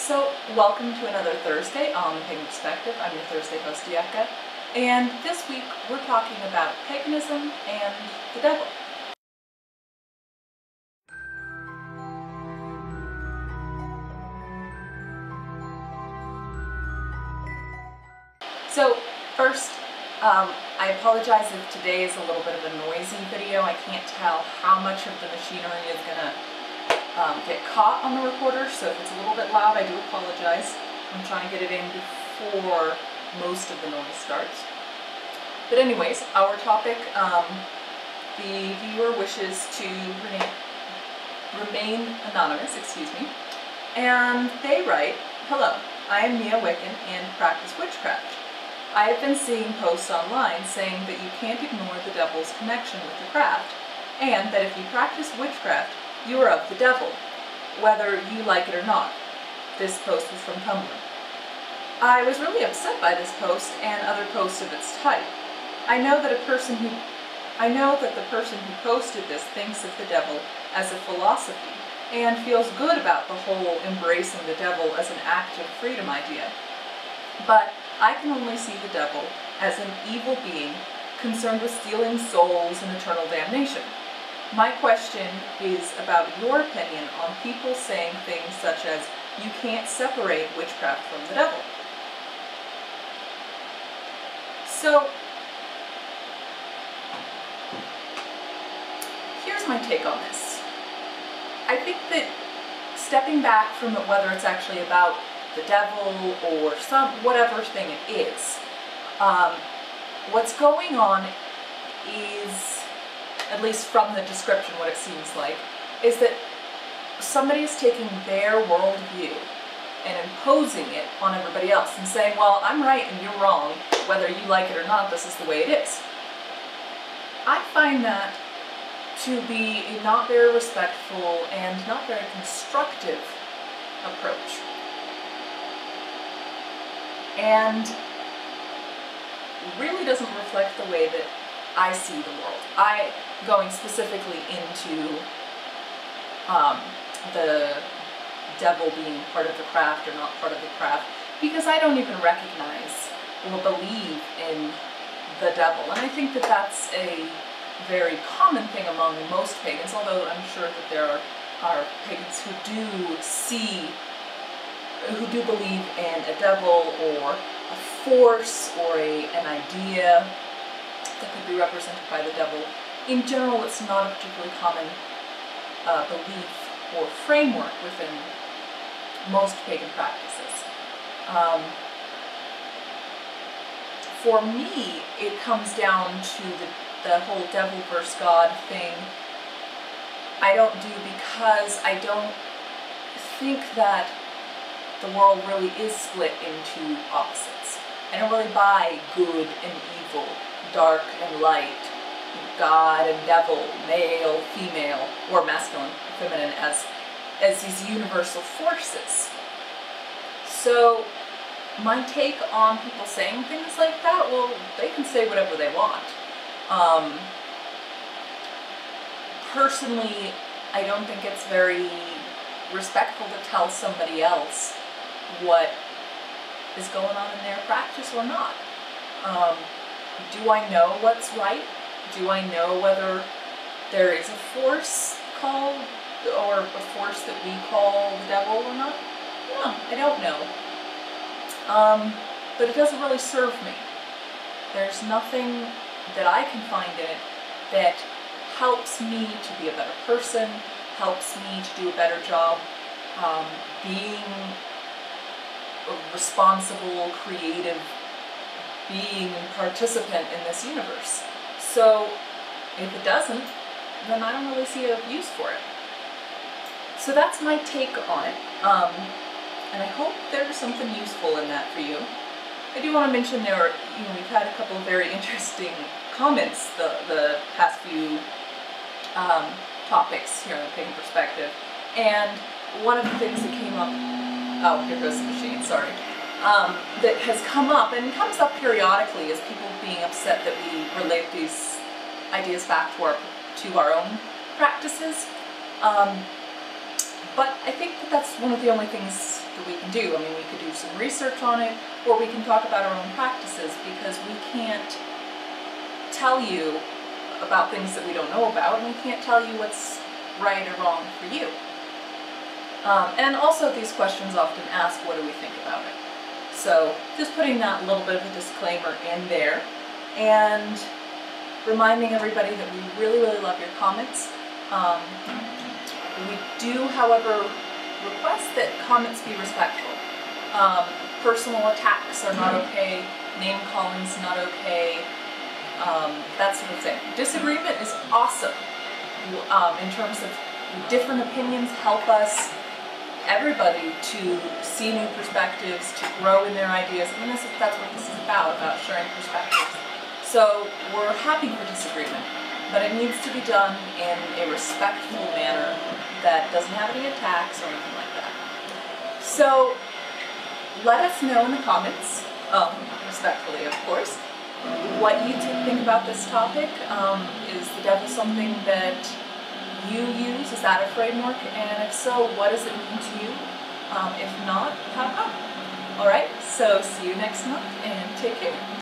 So, welcome to another Thursday on the Pagan Perspective. I'm your Thursday host, Dieka, and this week we're talking about paganism and the devil. So, first, I apologize if today is a little bit of a noisy video. I can't tell how much of the machinery is going to get caught on the recorder, so if it's a little bit loud, I do apologize. I'm trying to get it in before most of the noise starts. But anyways, our topic, the viewer wishes to remain anonymous, and they write, "Hello, I am Mia Wiccan and practice witchcraft. I have been seeing posts online saying that you can't ignore the devil's connection with the craft, and that if you practice witchcraft, you are of the devil, whether you like it or not." This post was from Tumblr. I was really upset by this post and other posts of its type. I know that the person who posted this thinks of the devil as a philosophy and feels good about the whole embracing the devil as an act of freedom idea. But I can only see the devil as an evil being concerned with stealing souls and eternal damnation. My question is about your opinion on people saying things such as, "You can't separate witchcraft from the devil." So, here's my take on this. I think that stepping back from it, whether it's actually about the devil or whatever thing it is, what's going on is, at least from the description, what it seems like, is that somebody is taking their worldview and imposing it on everybody else and saying, well, I'm right and you're wrong, whether you like it or not, this is the way it is. I find that to be a not very respectful and not very constructive approach. And really doesn't reflect the way that I see the world. Going specifically into the devil being part of the craft or not part of the craft, because I don't even recognize or believe in the devil. And I think that that's a very common thing among most pagans, although I'm sure that there are pagans who do believe in a devil or a force or an idea that could be represented by the devil. In general, it's not a particularly common belief or framework within most pagan practices. For me, it comes down to the whole devil versus God thing. I don't do because I don't think that the world really is split into opposites. I don't really buy good and evil, dark and light, God and devil, male, female, or masculine, feminine, as these universal forces. So my take on people saying things like that, well, they can say whatever they want. Personally, I don't think it's very respectful to tell somebody else what is going on in their practice or not. Do I know what's right? Do I know whether there is a force called, or a force that we call the devil or not? No, I don't know. But it doesn't really serve me. There's nothing that I can find in it that helps me to be a better person, helps me to do a better job being a responsible, creative being and participant in this universe. So if it doesn't, then I don't really see a use for it. So that's my take on it, and I hope there's something useful in that for you. I do want to mention we've had a couple of very interesting comments the past few topics here on the Pagan Perspective, and one of the things that came up, oh, here goes the machine, sorry, that has come up and comes up periodically is people being upset that we relate these ideas back to our own practices. But I think that that's one of the only things that we can do. I mean, we could do some research on it, or we can talk about our own practices, because we can't tell you about things that we don't know about, and we can't tell you what's right or wrong for you. And also these questions often ask, what do we think about it? So just putting that little bit of a disclaimer in there, and reminding everybody that we really, really love your comments. We do, however, request that comments be respectful. Personal attacks are not okay, name calling's not okay, that sort of thing. Disagreement is awesome. In terms of different opinions help us, everybody, to see new perspectives, to grow in their ideas. I mean, that's what this is about sharing perspectives. So we're happy for disagreement, but it needs to be done in a respectful manner that doesn't have any attacks or anything like that. So let us know in the comments, respectfully of course, what you think about this topic. Is the devil something that you use? Is that a framework? And if so, what does it mean to you? If not, how come? Alright, so see you next month, and take care.